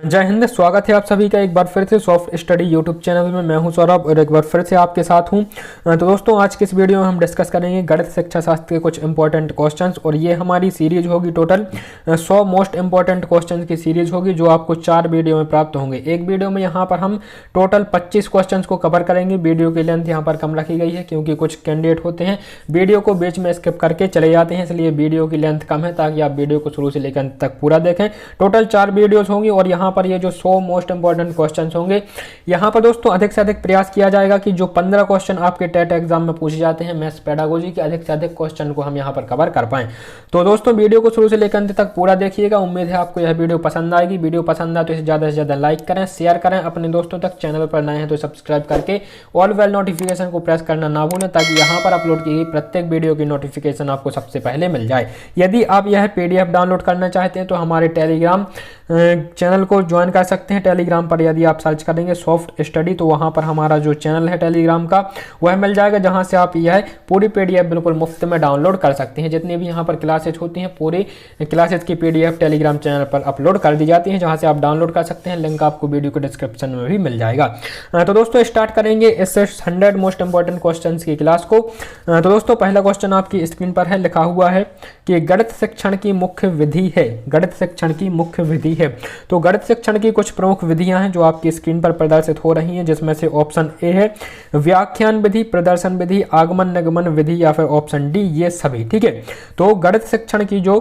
जय हिंद। स्वागत है आप सभी का एक बार फिर से सॉफ्ट स्टडी यूट्यूब चैनल में। मैं हूं सौरभ और एक बार फिर से आपके साथ हूं। तो दोस्तों, आज की इस वीडियो में हम डिस्कस करेंगे गणित शिक्षा शास्त्र के कुछ इंपॉर्टेंट क्वेश्चंस, और ये हमारी सीरीज होगी टोटल 100 मोस्ट इंपॉर्टेंट क्वेश्चंस की सीरीज होगी, जो आपको 4 वीडियो में प्राप्त होंगे। एक वीडियो में यहाँ पर हम टोटल 25 क्वेश्चन को कवर करेंगे। वीडियो की लेंथ यहाँ पर कम रखी गई है क्योंकि कुछ कैंडिडेट होते हैं वीडियो को बीच में स्किप करके चले जाते हैं, इसलिए वीडियो की लेंथ कम है ताकि आप वीडियो को शुरू से लेकर अंत तक पूरा देखें। टोटल 4 वीडियोज होंगी और यहाँ पर ये जो 100 मोस्ट इंपॉर्टेंट क्वेश्चंस होंगे, यहाँ पर दोस्तों अधिक से अधिक प्रयास किया जाएगा कि जो 15 क्वेश्चन आपके टेट एग्जाम में पूछे जाते हैं मैथ्स पेडागोजी के, अधिक से अधिक क्वेश्चन को हम यहाँ पर कवर कर पाएं। तो दोस्तों, वीडियो को शुरू से लेकर अंत तक पूरा देखिएगा। उम्मीद है आपको यह वीडियो पसंद आएगी। वीडियो पसंद आए तो इसे ज़्यादा से ज़्यादा लाइक करें, शेयर करें अपने दोस्तों तक। चैनल पर नए हैं तो सब्सक्राइब करके ऑल बेल नोटिफिकेशन को प्रेस करना ना भूलें, ताकि यहाँ पर अपलोड की गई प्रत्येक वीडियो की नोटिफिकेशन आपको सबसे पहले मिल जाए। यदि आप यह PDF डाउनलोड करना चाहते हैं तो हमारे टेलीग्राम चैनल को ज्वाइन कर सकते हैं। टेलीग्राम पर यदि आप सर्च करेंगे सॉफ्ट स्टडी तो वहां पर हमारा जो चैनल है टेलीग्राम का वह मिल जाएगा, जहां से आप यह पूरी PDF बिल्कुल मुफ्त में डाउनलोड कर सकते हैं। जितनी भी यहां पर क्लासेज होती हैं पूरी क्लासेज की PDF टेलीग्राम चैनल पर अपलोड कर दी जाती है, जहां से आप डाउनलोड कर सकते हैं। लिंक आपको वीडियो के डिस्क्रिप्शन में भी मिल जाएगा। तो दोस्तों, स्टार्ट करेंगे इस 100 मोस्ट इंपॉर्टेंट क्वेश्चन की क्लास को। तो दोस्तों, पहला क्वेश्चन आपकी स्क्रीन पर है। लिखा हुआ है कि गणित शिक्षण की मुख्य विधि है। गणित शिक्षण की मुख्य विधि है। तो गणित शिक्षण की कुछ प्रमुख विधियां हैं जो आपकी स्क्रीन पर प्रदर्शित हो रही हैं, जिसमें से ऑप्शन ए है व्याख्यान विधि, प्रदर्शन विधि, आगमन निगमन विधि, या फिर ऑप्शन डी ये सभी। ठीक है, तो गणित शिक्षण की जो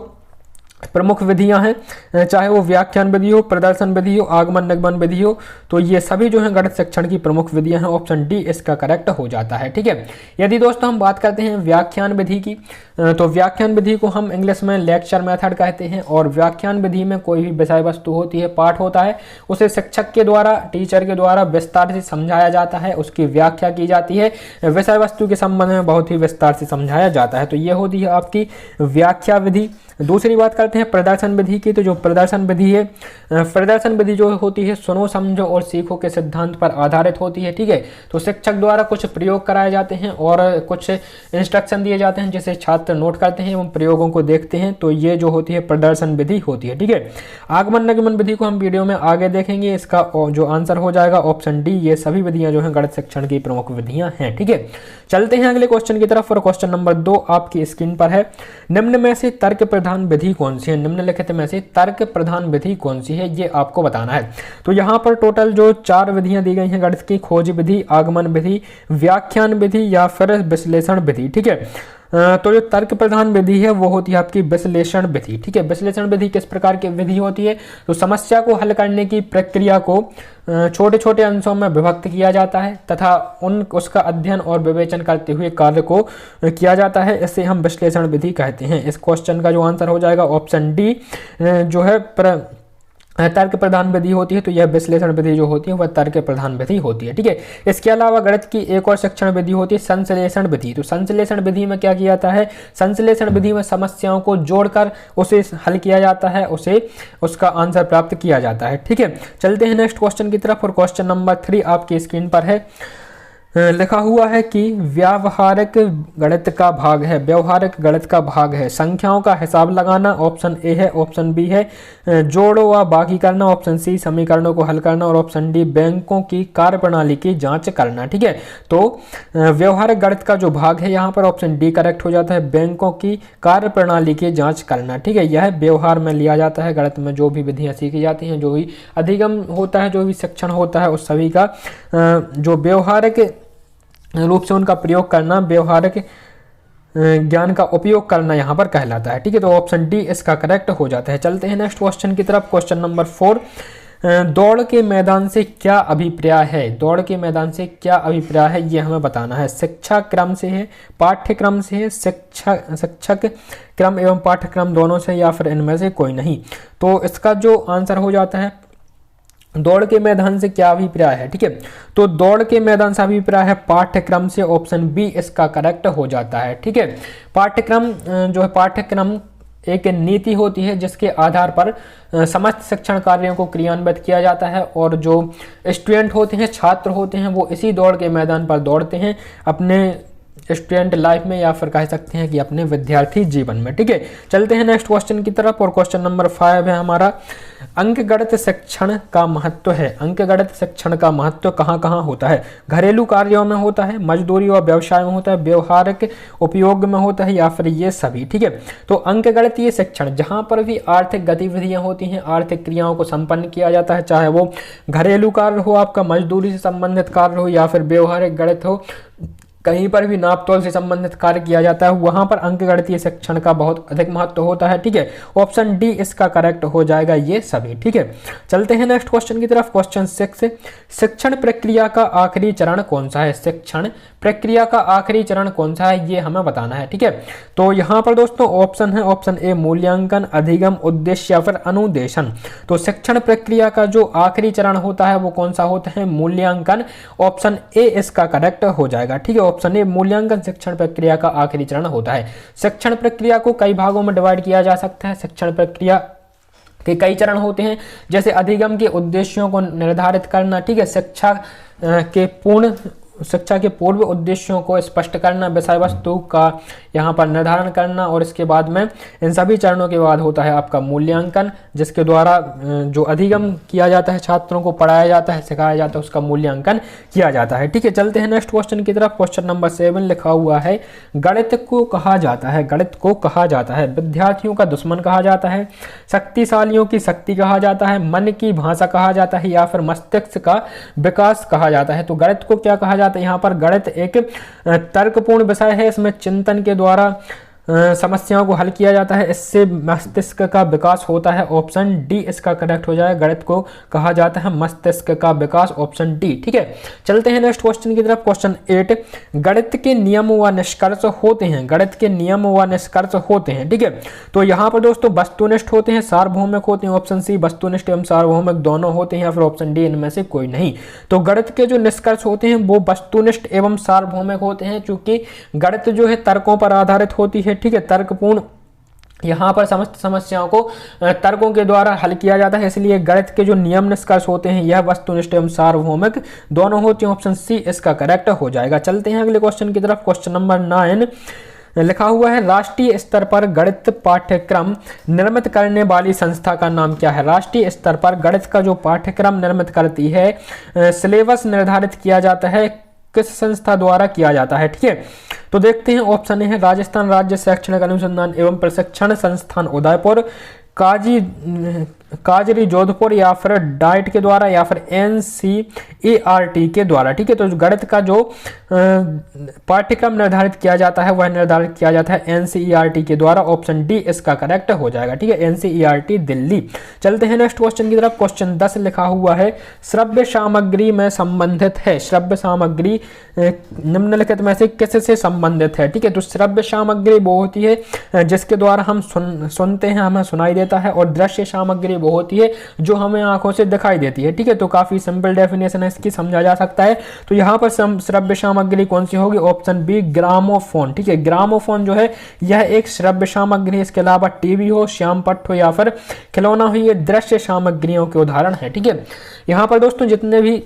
प्रमुख विधियां हैं, चाहे वो व्याख्यान विधि हो, प्रदर्शन विधि हो, आगमन निगमन विधि हो, तो ये सभी जो है गणित शिक्षण की प्रमुख विधियां हैं। ऑप्शन डी इसका करेक्ट हो जाता है। ठीक है, यदि दोस्तों हम बात करते हैं व्याख्यान विधि की, तो व्याख्यान विधि को हम इंग्लिश में लेक्चर मेथड कहते हैं। और व्याख्यान विधि में कोई भी विषय वस्तु होती है, पाठ होता है, उसे शिक्षक के द्वारा, टीचर के द्वारा विस्तार से समझाया जाता है, उसकी व्याख्या की जाती है, विषय वस्तु के संबंध में बहुत ही विस्तार से समझाया जाता है। तो ये होती है आपकी व्याख्या विधि। दूसरी बात करते हैं प्रदर्शन विधि की। तो जो प्रदर्शन विधि है, प्रदर्शन विधि जो होती है सुनो समझो और सीखो के सिद्धांत पर आधारित होती है। ठीक है, तो शिक्षक द्वारा कुछ प्रयोग कराए जाते हैं और कुछ इंस्ट्रक्शन दिए जाते हैं, जिसे छात्र नोट करते हैं एवं प्रयोगों को देखते हैं। तो ये जो होती है प्रदर्शन विधि होती है। ठीक है, आगमन निगमन विधि को हम वीडियो में आगे देखेंगे। इसका जो आंसर हो जाएगा ऑप्शन डी। ये सभी विधियां जो है गणित शिक्षण की प्रमुख विधियां हैं। ठीक है, चलते हैं अगले क्वेश्चन की तरफ। और क्वेश्चन नंबर 2 आपकी स्क्रीन पर है। निम्न में से तर्क प्रधान विधि कौन सी है? निम्नलिखित में से तर्क प्रधान विधि कौन सी है, ये आपको बताना है। तो यहाँ पर टोटल जो 4 विधियां दी गई हैं गणित की, खोज विधि, आगमन विधि, व्याख्यान विधि, या फिर विश्लेषण विधि। ठीक है, तो जो तर्क प्रधान विधि है वो होती है आपकी विश्लेषण विधि। ठीक है, विश्लेषण विधि किस प्रकार की विधि होती है? तो समस्या को हल करने की प्रक्रिया को छोटे छोटे अंशों में विभक्त किया जाता है तथा उसका अध्ययन और विवेचन करते हुए कार्य को किया जाता है। इसे हम विश्लेषण विधि कहते हैं। इस क्वेश्चन का जो आंसर हो जाएगा ऑप्शन डी, जो है तर्क प्रधान विधि होती है। तो यह विश्लेषण विधि जो होती है वह तर्क प्रधान विधि होती है। ठीक है, इसके अलावा गणित की एक और शिक्षण विधि होती है संश्लेषण विधि। तो संश्लेषण विधि में क्या किया जाता है? संश्लेषण विधि में समस्याओं को जोड़कर उसे हल किया जाता है, उसे उसका आंसर प्राप्त किया जाता है। ठीक है, चलते हैं नेक्स्ट क्वेश्चन की तरफ। और क्वेश्चन नंबर 3 आपकी स्क्रीन पर है। लिखा हुआ है कि व्यावहारिक गणित का भाग है। व्यवहारिक गणित का भाग है संख्याओं का हिसाब लगाना, ऑप्शन ए है। ऑप्शन बी है जोड़ व बाकी करना, ऑप्शन सी समीकरणों को हल करना, और ऑप्शन डी बैंकों की कार्यप्रणाली की जांच करना। ठीक है, तो व्यवहारिक गणित का जो भाग है यहाँ पर ऑप्शन डी करेक्ट हो जाता है, बैंकों की कार्यप्रणाली की जांच करना। ठीक है, यह व्यवहार में लिया जाता है। गणित में जो भी विधियाँ सीखी जाती हैं, जो भी अधिगम होता है, जो भी शिक्षण होता है, उस सभी का जो व्यवहारिक रूप से उनका प्रयोग करना, व्यवहारिक ज्ञान का उपयोग करना यहाँ पर कहलाता है। ठीक है, तो ऑप्शन डी इसका करेक्ट हो जाता है। चलते हैं नेक्स्ट क्वेश्चन की तरफ। क्वेश्चन नंबर 4, दौड़ के मैदान से क्या अभिप्राय है? दौड़ के मैदान से क्या अभिप्राय है ये हमें बताना है। शिक्षा क्रम से है, पाठ्यक्रम से है, शिक्षक क्रम एवं पाठ्यक्रम दोनों से, या फिर इनमें से कोई नहीं। तो इसका जो आंसर हो जाता है दौड़ के मैदान से क्या अभिप्राय है। ठीक है, तो दौड़ के मैदान से अभिप्राय है पाठ्यक्रम से, ऑप्शन बी इसका करेक्ट हो जाता है। ठीक है, पाठ्यक्रम जो है, पाठ्यक्रम एक नीति होती है जिसके आधार पर समस्त शिक्षण कार्यों को क्रियान्वित किया जाता है, और जो स्टूडेंट होते हैं, छात्र होते हैं, वो इसी दौड़ के मैदान पर दौड़ते हैं, अपने स्टूडेंट लाइफ में या फिर कह सकते हैं कि अपने विद्यार्थी जीवन में। ठीक है, चलते हैं नेक्स्ट क्वेश्चन की तरफ और क्वेश्चन नंबर 5 है हमारा, अंकगणित शिक्षण का महत्व है। अंकगणित शिक्षण का महत्व कहाँ कहाँ होता है? घरेलू कार्यों में होता है, मजदूरी और व्यवसाय में होता है, व्यवहारिक उपयोग में होता है, या फिर ये सभी। ठीक है, तो अंकगणितीय शिक्षण जहाँ पर भी आर्थिक गतिविधियाँ होती हैं, आर्थिक क्रियाओं को संपन्न किया जाता है, चाहे वो घरेलू कार्य हो, आपका मजदूरी से संबंधित कार्य हो, या फिर व्यवहारिक गणित हो, कहीं पर भी नाप तोल से संबंधित कार्य किया जाता है, वहां पर अंकगणितीय शिक्षण का बहुत अधिक महत्व होता है। ठीक है, ऑप्शन डी इसका करेक्ट हो जाएगा, ये सभी। ठीक है, चलते हैं नेक्स्ट क्वेश्चन की तरफ। क्वेश्चन 6, शिक्षण प्रक्रिया का आखिरी चरण कौन सा है? शिक्षण प्रक्रिया का आखिरी चरण कौन सा है, ये हमें बताना है। ठीक है, तो यहाँ पर दोस्तों ऑप्शन है, ऑप्शन ए मूल्यांकन, अधिगम, उद्देश्य या फिर अनुदेशन। तो शिक्षण प्रक्रिया का जो आखिरी चरण होता है वो कौन सा होता है? मूल्यांकन। ऑप्शन ए इसका करेक्ट हो जाएगा। ठीक है, ऑप्शन ए मूल्यांकन शिक्षण प्रक्रिया का आखिरी चरण होता है। शिक्षण प्रक्रिया को कई भागों में डिवाइड किया जा सकता है। शिक्षण प्रक्रिया के कई चरण होते हैं, जैसे अधिगम के उद्देश्यों को निर्धारित करना। ठीक है, शिक्षा के पूर्व उद्देश्यों को स्पष्ट करना, विषय वस्तु का यहाँ पर निर्धारण करना, और इसके बाद में इन सभी चरणों के बाद होता है आपका मूल्यांकन, जिसके द्वारा जो अधिगम किया जाता है, छात्रों को पढ़ाया जाता है, सिखाया जाता है, उसका मूल्यांकन किया जाता है। ठीक है, चलते हैं नेक्स्ट क्वेश्चन की तरफ। क्वेश्चन नंबर 7 लिखा हुआ है, गणित को कहा जाता है, गणित को कहा जाता है विद्यार्थियों का दुश्मन कहा जाता है, शक्तिशालियों की शक्ति कहा जाता है, मन की भाषा कहा जाता है, या फिर मस्तिष्क का विकास कहा जाता है। तो गणित को क्या कहा जाता है? यहाँ पर गणित एक तर्कपूर्ण विषय है, इसमें चिंतन के द्वारा समस्याओं को हल किया जाता है, इससे मस्तिष्क का विकास होता है। ऑप्शन डी इसका करेक्ट हो जाएगा, गणित को कहा जाता है मस्तिष्क का विकास, ऑप्शन डी। ठीक है, चलते हैं नेक्स्ट क्वेश्चन की तरफ। क्वेश्चन 8, गणित के नियम व निष्कर्ष होते हैं, गणित के नियम व निष्कर्ष होते हैं। ठीक है, तो यहाँ पर दोस्तों वस्तुनिष्ठ होते हैं, सार्वभौमिक होते हैं। ऑप्शन सी वस्तुनिष्ठ एवं सार्वभौमिक दोनों होते हैं, या फिर ऑप्शन डी इनमें से कोई नहीं। तो गणित के जो निष्कर्ष होते हैं वो वस्तुनिष्ठ एवं सार्वभौमिक होते हैं, क्योंकि गणित जो है तर्कों पर आधारित होती है। ठीक है, तर्कपूर्ण, यहाँ पर समस्त समस्याओं को तर्कों के द्वारा हल किया जाता है, इसलिए गणित के जो नियम निष्कर्ष होते हैं यह वस्तुनिष्ठ एवं सार्वभौमिक दोनों होते हैं। ऑप्शन सी इसका करेक्ट हो जाएगा। चलते हैं अगले क्वेश्चन की तरफ। क्वेश्चन नंबर 9 लिखा हुआ है, राष्ट्रीय स्तर पर गणित पाठ्यक्रम निर्मित करने वाली संस्था का नाम क्या है? राष्ट्रीय स्तर पर गणित का जो पाठ्यक्रम निर्मित करती है, सिलेबस निर्धारित किया जाता है, किस संस्था द्वारा किया जाता है? ठीक है, तो देखते हैं। ऑप्शन ए है राजस्थान राज्य शैक्षणिक अनुसंधान एवं प्रशिक्षण संस्थान उदयपुर, काजरी जोधपुर, या फिर डाइट के द्वारा, या फिर NCERT के द्वारा। ठीक है, तो गणित का जो पाठ्यक्रम निर्धारित किया जाता है वह निर्धारित किया जाता है NCERT के द्वारा। ऑप्शन डी इसका करेक्ट हो जाएगा। ठीक है, NCERT दिल्ली। चलते हैं नेक्स्ट क्वेश्चन की तरफ। क्वेश्चन 10 लिखा हुआ है, श्रव्य सामग्री में संबंधित है। श्रव्य सामग्री निम्नलिखित में से किससे संबंधित है? ठीक है, तो श्रव्य सामग्री वो होती है जिसके द्वारा हम सुनते हैं, हमें सुनाई देता है, और दृश्य सामग्री वो होती है जो हमें आंखों से दिखाई देती है। ठीक है, तो काफी सिंपल डेफिनेशन है, इसकी समझा जा सकता है। तो यहाँ पर श्रव्य सामग्री कौन सी होगी? Option B gramophone. ठीक है, ग्रामोफोन जो है यह एक श्रव्य सामग्री है। इसके अलावा टीवी हो, श्यामपट्ट हो, या फिर खिलौना हो, ये दृश्य सामग्रियों के उदाहरण है। ठीक है, यहाँ पर दोस्तों जितने भी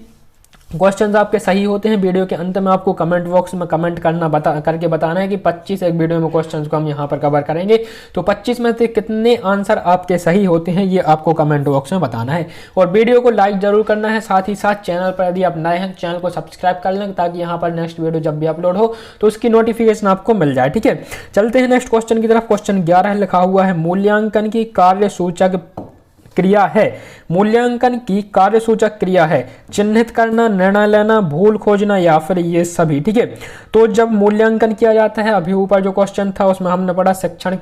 क्वेश्चंस आपके सही होते हैं, वीडियो के अंत में आपको कमेंट बॉक्स में कमेंट करके बताना है कि 25 एक वीडियो में क्वेश्चंस को हम यहाँ पर कवर करेंगे। तो 25 में से कितने आंसर आपके सही होते हैं ये आपको कमेंट बॉक्स में बताना है, और वीडियो को लाइक जरूर करना है। साथ ही साथ चैनल पर यदि आप नए हैं चैनल को सब्सक्राइब कर लें, ताकि यहाँ पर नेक्स्ट वीडियो जब भी अपलोड हो तो उसकी नोटिफिकेशन आपको मिल जाए। ठीक है, चलते हैं नेक्स्ट क्वेश्चन की तरफ। क्वेश्चन 11 लिखा हुआ है, मूल्यांकन की कार्यसूचक क्रिया है। मूल्यांकन की कार्यसूचक क्रिया है चिन्हित करना, निर्णय लेना, भूल खोजना, या फिर ये सभी। ठीक है, तो जब मूल्यांकन किया जाता है, अभी ऊपर जो क्वेश्चन था उसमें हमने पढ़ा शिक्षण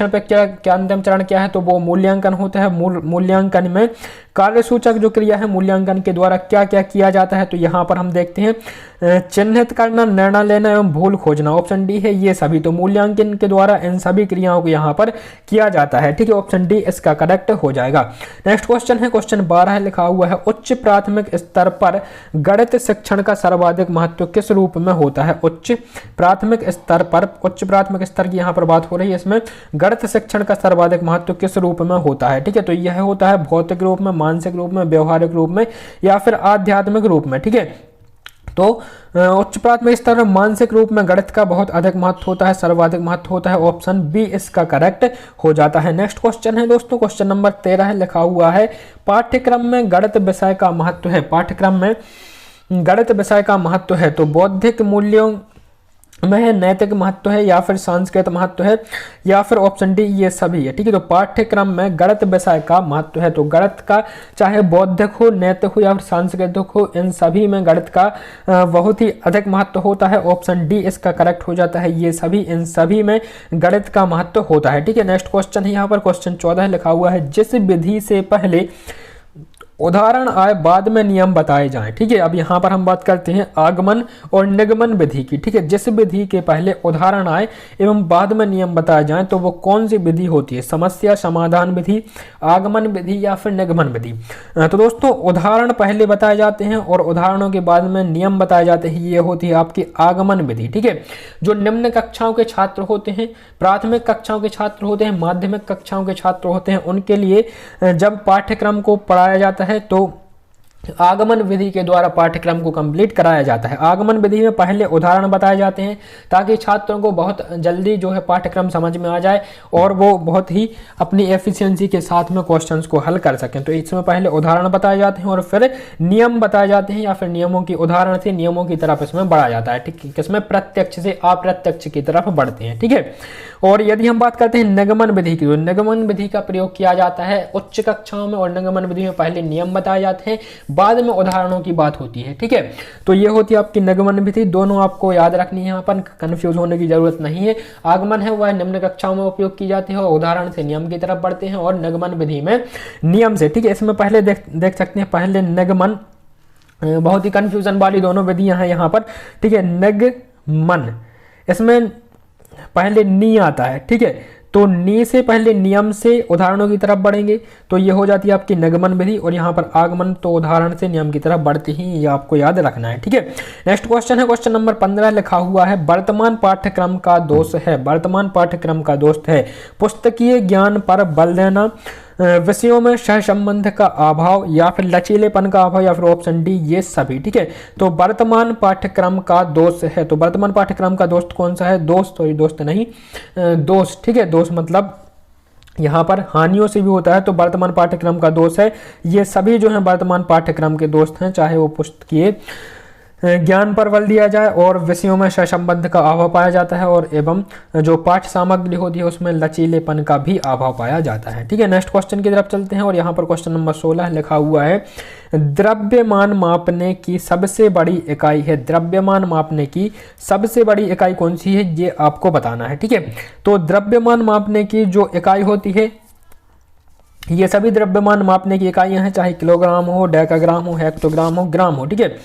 प्रक्रिया क्या अंतिम चरण क्या है, तो वो मूल्यांकन होता है। मूल्यांकन में कार्यसूचक जो क्रिया है, मूल्यांकन के द्वारा क्या क्या किया जाता है, तो यहाँ पर हम देखते हैं चिन्हित करना, निर्णय लेना एवं भूल खोजना। ऑप्शन डी है ये सभी। तो मूल्यांकन के द्वारा इन सभी क्रियाओं को यहाँ पर किया जाता है। ठीक है, ऑप्शन डी इसका करेक्ट हो जाएगा। नेक्स्ट क्वेश्चन है, क्वेश्चन 12 लिखा हुआ है, उच्च प्राथमिक स्तर पर गणित शिक्षण का सर्वाधिक महत्व किस रूप में होता है? उच्च प्राथमिक स्तर पर, उच्च प्राथमिक स्तर की यहाँ पर बात हो रही है, इसमें गणित शिक्षण का सर्वाधिक महत्व किस रूप में होता है? ठीक है, तो यह होता है भौतिक रूप में, मानसिक रूप में, व्यवहारिक रूप में, या फिर आध्यात्मिक रूप में। ठीक है, तो उच्च प्राथमिक स्तर पर मानसिक रूप में गणित का बहुत अधिक महत्व होता है, सर्वाधिक महत्व होता है। ऑप्शन बी इसका करेक्ट हो जाता है। नेक्स्ट क्वेश्चन है दोस्तों, क्वेश्चन नंबर 13 है, लिखा हुआ है पाठ्यक्रम में गणित विषय का महत्व है। पाठ्यक्रम में गणित विषय का महत्व है तो बौद्धिक मूल्यों में है, नैतिक महत्व है, या फिर सांस्कृतिक महत्व है, या फिर ऑप्शन डी ये सभी है। ठीक है, तो पाठ्यक्रम में गणित विषय का महत्व है तो गणित का चाहे बौद्धिक हो, नैतिक हो या फिर सांस्कृतिक हो, इन सभी में गणित का बहुत ही अधिक महत्व होता है। ऑप्शन डी इसका करेक्ट हो जाता है, ये सभी, इन सभी में गणित का महत्व होता है। ठीक है, नेक्स्ट क्वेश्चन है यहाँ पर क्वेश्चन 14 लिखा हुआ है जिस विधि से पहले उदाहरण आए बाद में नियम बताए जाएं। ठीक है, अब यहाँ पर हम बात करते हैं आगमन और निगमन विधि की। ठीक है, जिस विधि के पहले उदाहरण आए एवं बाद में नियम बताए जाएं तो वो कौन सी विधि होती है? समस्या समाधान विधि, आगमन विधि या फिर निगमन विधि। तो दोस्तों उदाहरण पहले बताए जाते हैं और उदाहरणों के बाद में नियम बताए जाते हैं, ये होती है आपकी आगमन विधि। ठीक है, जो निम्न कक्षाओं के छात्र होते हैं, प्राथमिक कक्षाओं के छात्र होते हैं, माध्यमिक कक्षाओं के छात्र होते हैं, उनके लिए जब पाठ्यक्रम को पढ़ाया जाता है तो आगमन विधि के द्वारा पाठ्यक्रम को कंप्लीट कराया जाता है। आगमन विधि में पहले उदाहरण बताए जाते हैं ताकि छात्रों को बहुत जल्दी जो है पाठ्यक्रम समझ में आ जाए और वो बहुत ही अपनी एफिशिएंसी के साथ में क्वेश्चंस को हल कर सकें। तो इसमें पहले उदाहरण बताए जाते हैं और फिर नियम बताए जाते हैं या फिर नियमों की उदाहरण से नियमों की तरफ इसमें बढ़ा जाता है। ठीक है, किसमें? प्रत्यक्ष से अप्रत्यक्ष की तरफ बढ़ते हैं। ठीक है, और यदि हम बात करते हैं निगमन विधि की, तो निगमन विधि का प्रयोग किया जाता है उच्च कक्षाओं में और निगमन विधि में पहले नियम बताए जाते हैं, बाद में उदाहरणों की बात होती है। ठीक है, तो ये होती है आपकी निगमन विधि। दोनों आपको याद रखनी है, यहाँ पर कंफ्यूज होने की जरूरत नहीं है। आगमन है वह निम्न कक्षाओं में उपयोग की जाती है और उदाहरण से नियम की तरफ बढ़ते हैं, और निगमन विधि में नियम से। ठीक है, इसमें पहले देख सकते हैं, पहले निगमन, बहुत ही कंफ्यूजन वाली दोनों विधियां हैं यहाँ पर। ठीक है, निगमन, इसमें पहले नी आता है। ठीक है, तो नी से पहले नियम से उदाहरणों की तरफ बढ़ेंगे तो ये हो जाती है आपकी निगमन विधि, और यहाँ पर आगमन तो उदाहरण से नियम की तरफ बढ़ते ही, ये आपको याद रखना है। ठीक है, नेक्स्ट क्वेश्चन है क्वेश्चन नंबर 15 लिखा हुआ है वर्तमान पाठ्यक्रम का दोष है। वर्तमान पाठ्यक्रम का दोष है पुस्तकीय ज्ञान पर बल देना, विषयों में सहसंबंध का अभाव, या फिर लचीलेपन का अभाव, या फिर ऑप्शन डी ये सभी। ठीक है, तो वर्तमान पाठ्यक्रम का दोष है, तो वर्तमान पाठ्यक्रम का दोस्त कौन सा है? दोस्त, तो दोस्त नहीं, दोष। ठीक है, दोष मतलब यहाँ पर हानियों से भी होता है, तो वर्तमान पाठ्यक्रम का दोष है। ये सभी जो है वर्तमान पाठ्यक्रम के दोस्त हैं, चाहे वो पुस्तकीय ज्ञान पर बल दिया जाए और विषयों में सहसंबंध का अभाव पाया जाता है, और एवं जो पाठ्य सामग्री होती है उसमें लचीलेपन का भी अभाव पाया जाता है। ठीक है, नेक्स्ट क्वेश्चन की तरफ चलते हैं, और यहाँ पर क्वेश्चन नंबर 16 लिखा हुआ है द्रव्यमान मापने की सबसे बड़ी इकाई है। द्रव्यमान मापने की सबसे बड़ी इकाई कौन सी है, ये आपको बताना है। ठीक है, तो द्रव्यमान मापने की जो इकाई होती है, ये सभी द्रव्यमान मापने की इकाइयां हैं, चाहे किलोग्राम हो, डेकाग्राम हो, हेक्टोग्राम हो, ग्राम हो। ठीक है,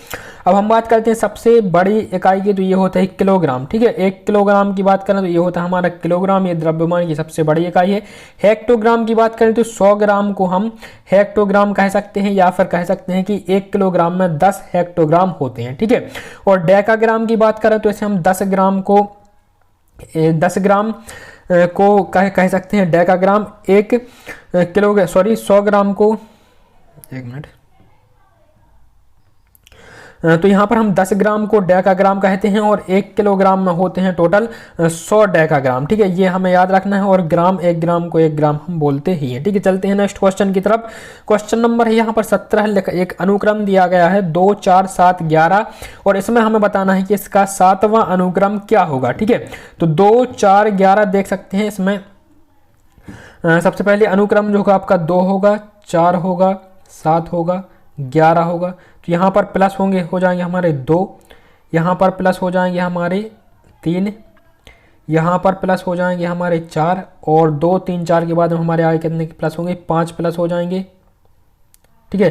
अब हम बात करते हैं सबसे बड़ी इकाई की, तो ये होता है किलोग्राम। ठीक है, 1 किलोग्राम की बात करें तो ये होता है हमारा किलोग्राम, ये द्रव्यमान की सबसे बड़ी इकाई है। हेक्टोग्राम की बात करें तो 100 ग्राम को हम हेक्टोग्राम कह सकते हैं, या फिर कह सकते हैं कि 1 किलोग्राम में 10 हेक्टोग्राम होते हैं। ठीक है, और डेकाग्राम की बात करें तो इसे हम 10 ग्राम को कह सकते हैं डेकाग्राम। 100 ग्राम को, एक मिनट, तो यहाँ पर हम 10 ग्राम को डेकाग्राम कहते हैं, और 1 किलोग्राम में होते हैं टोटल 100 डेकाग्राम। ठीक है, ये हमें याद रखना है, और ग्राम, 1 ग्राम को 1 ग्राम हम बोलते ही हैं। ठीक है, चलते हैं नेक्स्ट क्वेश्चन की तरफ। क्वेश्चन नंबर है यहाँ पर 17, एक अनुक्रम दिया गया है 2, 4, 7, 11, और इसमें हमें बताना है कि इसका 7वां अनुक्रम क्या होगा। ठीक है, तो 2, 4, 11 देख सकते हैं। इसमें सबसे पहले अनुक्रम जो होगा आपका 2 होगा, 4 होगा, 7 होगा, 11 होगा। तो यहाँ पर प्लस हो जाएंगे हमारे 2, यहाँ पर प्लस हो जाएंगे हमारे 3, यहाँ पर प्लस हो जाएंगे हमारे 4, और 2, 3, 4 के बाद हमारे आगे कितने प्लस होंगे? 5 प्लस हो जाएंगे। ठीक है,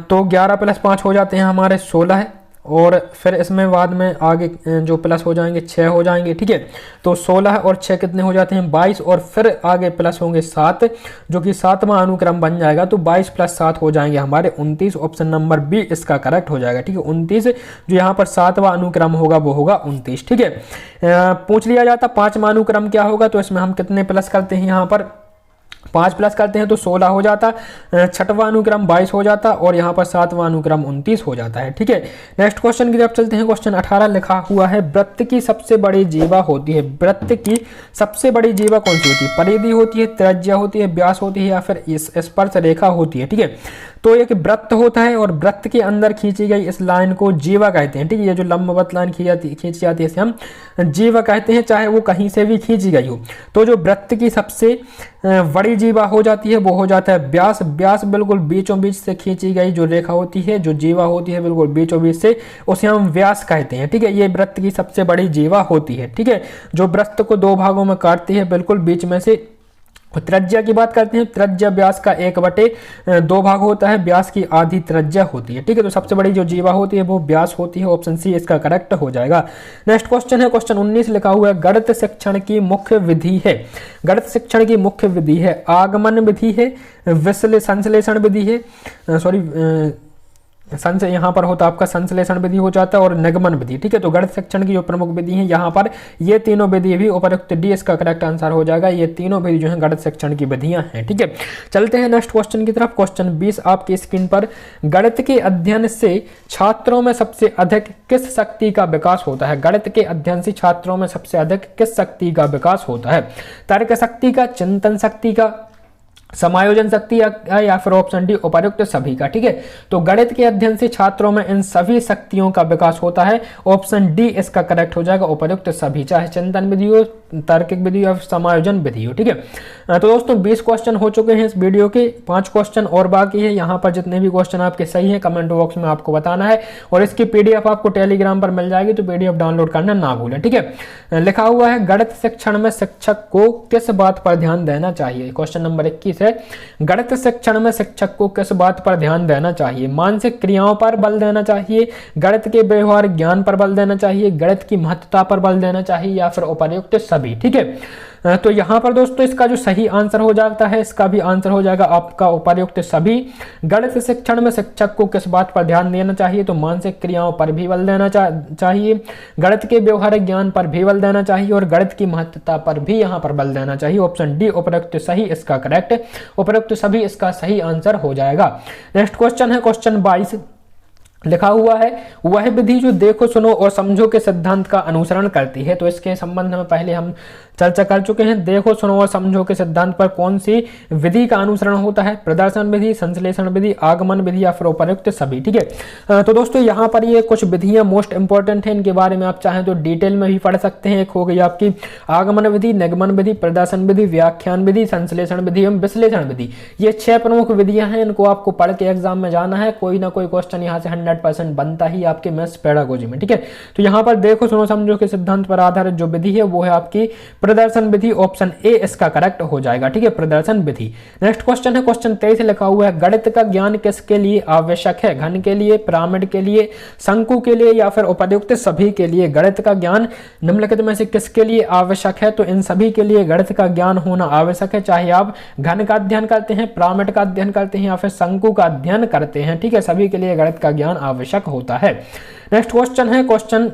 तो 11 + 5 हो जाते हैं हमारे 16, और फिर इसमें बाद में आगे जो प्लस हो जाएंगे 6 हो जाएंगे। ठीक है, तो 16 और 6 कितने हो जाते हैं? 22, और फिर आगे प्लस होंगे 7, जो कि 7वां अनुक्रम बन जाएगा। तो 22 + 7 हो जाएंगे हमारे 29। ऑप्शन नंबर बी इसका करेक्ट हो जाएगा। ठीक है, 29 जो यहाँ पर 7वां अनुक्रम होगा वो होगा 29। ठीक है, पूछ लिया जाता 5वां अनुक्रम क्या होगा, तो इसमें हम कितने प्लस करते हैं? यहाँ पर 5 प्लस करते हैं तो 16 हो जाता, छठवां अनुक्रम 22 हो जाता और यहाँ पर सातवां अनुक्रम 29 हो जाता है। ठीक है, नेक्स्ट क्वेश्चन की तरफ चलते हैं। क्वेश्चन 18 लिखा हुआ है, वृत्त की सबसे बड़ी जीवा होती है। वृत्त की सबसे बड़ी जीवा कौन सी होती है? परिधि होती है, त्रिज्या होती है, व्यास होती है या फिर स्पर्श रेखा होती है। ठीक है, तो एक वृत्त होता है और वृत्त के अंदर खींची गई इस लाइन को जीवा कहते हैं। ठीक है, ये जो लंबवत लाइन खींची जाती है इसे हम जीवा कहते हैं, चाहे वो कहीं से भी खींची गई हो। तो जो वृत्त की सबसे बड़ी जीवा हो जाती है वो हो जाता है व्यास। व्यास बिल्कुल बीचों बीच से खींची गई जो रेखा होती है, जो जीवा होती है बिल्कुल बीचों बीच से, उसे हम व्यास कहते हैं। ठीक है, ये वृत्त की सबसे बड़ी जीवा होती है। ठीक है, जो वृत्त को 2 भागों में काटती है बिल्कुल बीच में से। त्रिज्या की बात करते हैं, त्रिज्या व्यास का 1/2 भाग होता है, व्यास की आधी त्रिज्या होती है। ठीक है, तो सबसे बड़ी जो जीवा होती है वो व्यास होती है। ऑप्शन सी इसका करेक्ट हो जाएगा। नेक्स्ट क्वेश्चन है, क्वेश्चन 19 लिखा हुआ है, गणित शिक्षण की मुख्य विधि है। गणित शिक्षण की मुख्य विधि है, आगमन विधि है, संश्लेषण विधि है, यहाँ पर होता आपका संश्लेषण विधि हो जाता है और निगमन विधि। ठीक है, तो गणित शिक्षण की जो प्रमुख विधि है यहाँ पर ये तीनों विधि भी उपयुक्त डी इसका करेक्ट आंसर हो जाएगा। ये तीनों विधि जो है गणित शिक्षण की विधियां हैं। ठीक है, चलते हैं नेक्स्ट क्वेश्चन की तरफ। क्वेश्चन 20 आपकी स्क्रीन पर, गणित के अध्ययन से छात्रों में सबसे अधिक किस शक्ति का विकास होता है? गणित के अध्ययन से छात्रों में सबसे अधिक किस शक्ति का विकास होता है? तर्क शक्ति का, चिंतन शक्ति का, समायोजन शक्ति या फिर ऑप्शन डी उपर्युक्त सभी का। ठीक है, तो गणित के अध्ययन से छात्रों में इन सभी शक्तियों का विकास होता है। ऑप्शन डी इसका करेक्ट हो जाएगा, उपर्युक्त सभी, चाहे चिंतन विधि हो, तार्किक विधि या समायोजन विधि हो। ठीक है, तो दोस्तों 20 क्वेश्चन हो चुके हैं इस वीडियो के, 5 क्वेश्चन और बाकी है। यहाँ पर जितने भी क्वेश्चन आपके सही है कमेंट बॉक्स में आपको बताना है और इसकी पीडीएफ आपको टेलीग्राम पर मिल जाएगी, तो पीडीएफ डाउनलोड करना ना भूलें। ठीक है, लिखा हुआ है, गणित शिक्षण में शिक्षक को किस बात पर ध्यान देना चाहिए? क्वेश्चन नंबर 21 है, गणित शिक्षण में शिक्षक को किस बात पर ध्यान देना चाहिए? मानसिक क्रियाओं पर बल देना चाहिए, गणित के व्यवहार ज्ञान पर बल देना चाहिए, गणित की महत्ता पर बल देना चाहिए या फिर उपर्युक्त सभी। ठीक है, तो यहाँ पर दोस्तों इसका जो सही आंसर हो जाता है, इसका भी आंसर हो जाएगा आपका उपर्युक्त सभी। गणित शिक्षण में शिक्षक को किस बात पर ध्यान देना चाहिए? तो मानसिक क्रियाओं पर भी बल देना चाहिए, गणित के व्यवहारिक ज्ञान पर भी बल देना चाहिए और गणित की महत्ता पर भी यहाँ पर बल देना चाहिए। ऑप्शन डी उपर्युक्त सही इसका करेक्ट, उपर्युक्त सभी इसका सही आंसर हो जाएगा। नेक्स्ट क्वेश्चन है, क्वेश्चन 22 लिखा हुआ है, वह विधि जो देखो सुनो और समझो के सिद्धांत का अनुसरण करती है। तो इसके संबंध में पहले हम चर्चा कर चुके हैं। देखो सुनो और समझो के सिद्धांत पर कौन सी विधि का अनुसरण होता है? प्रदर्शन विधि, संश्लेषण विधि, आगमन विधि या फिर उपर्युक्त सभी। ठीक है, तो दोस्तों यहाँ पर ये कुछ विधियां मोस्ट इंपॉर्टेंट हैं, इनके बारे में आप चाहें तो डिटेल में भी पढ़ सकते हैं। एक हो गई आपकी आगमन विधि, निगमन विधि, प्रदर्शन विधि, व्याख्यान विधि, संश्लेषण विधि एवं विश्लेषण विधि। ये 6 प्रमुख विधियां हैं, इनको आपको पढ़ के एग्जाम में जाना है। कोई ना कोई क्वेश्चन यहाँ से 100% बनता ही आपके मैथ्स पेडागोजी में। ठीक है, तो यहाँ पर देखो सुनो समझो के सिद्धांत पर आधारित जो विधि है वो है आपकी प्रदर्शन विधि। ऑप्शन ए इसका करेक्ट हो जाएगा। ठीक है, प्रदर्शन विधि। नेक्स्ट क्वेश्चन है, क्वेश्चन 23 लिखा हुआ है, गणित का ज्ञान किसके लिए आवश्यक है? घन के लिए, पिरामिड के लिए, शंकु के लिए या फिर उपर्युक्त सभी के लिए? गणित का ज्ञान निम्नलिखित में से किसके लिए आवश्यक है? तो इन सभी के लिए गणित का ज्ञान होना आवश्यक है, चाहे आप घन का अध्ययन करते हैं, पिरामिड का अध्ययन करते हैं या फिर शंकु का अध्ययन करते हैं। ठीक है, सभी के लिए गणित का ज्ञान आवश्यक होता है। नेक्स्ट क्वेश्चन है, क्वेश्चन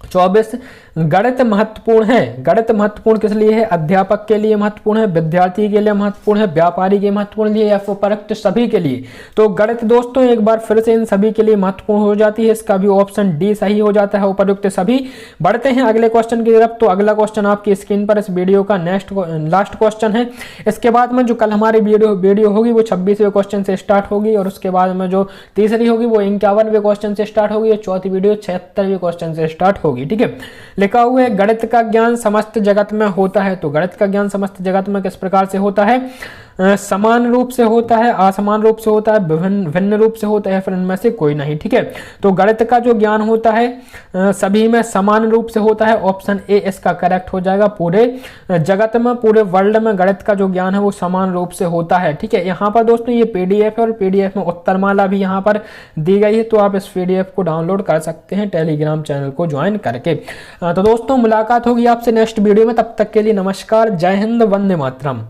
24, गणित महत्वपूर्ण है। गणित महत्वपूर्ण किस लिए है? अध्यापक के लिए महत्वपूर्ण है, विद्यार्थी के लिए महत्वपूर्ण है, व्यापारी के महत्वपूर्ण लिए या फिर उपयुक्त सभी के लिए? तो गणित दोस्तों एक बार फिर से इन सभी के लिए महत्वपूर्ण हो जाती है, इसका भी ऑप्शन डी सही हो जाता है, उपयुक्त सभी। बढ़ते हैं अगले क्वेश्चन की तरफ। तो अगला क्वेश्चन आपकी स्क्रीन पर इस वीडियो का लास्ट क्वेश्चन है। इसके बाद में जो कल हमारी वीडियो होगी वो 26वें क्वेश्चन से स्टार्ट होगी और उसके बाद में जो तीसरी होगी वो 51वें क्वेश्चन से स्टार्ट होगी और चौथी वीडियो 76वें क्वेश्चन से स्टार्ट होगी। ठीक है, लिखा हुआ है, गणित का ज्ञान समस्त जगत में होता है। तो गणित का ज्ञान समस्त जगत में किस प्रकार से होता है? समान रूप से होता है, असमान रूप से होता है, भिन्न रूप से होता है, फिर इनमें से कोई नहीं। ठीक है, तो गणित का जो ज्ञान होता है सभी में समान रूप से होता है। ऑप्शन ए इसका करेक्ट हो जाएगा। पूरे जगत में, पूरे वर्ल्ड में गणित का जो ज्ञान है वो समान रूप से होता है। ठीक है, यहाँ पर दोस्तों ये पीडीएफ है और पीडीएफ में उत्तरमाला भी यहाँ पर दी गई है, तो आप इस पीडीएफ को डाउनलोड कर सकते हैं टेलीग्राम चैनल को ज्वाइन करके। तो दोस्तों मुलाकात होगी आपसे नेक्स्ट वीडियो में, तब तक के लिए नमस्कार, जय हिंद, वंदे मातरम।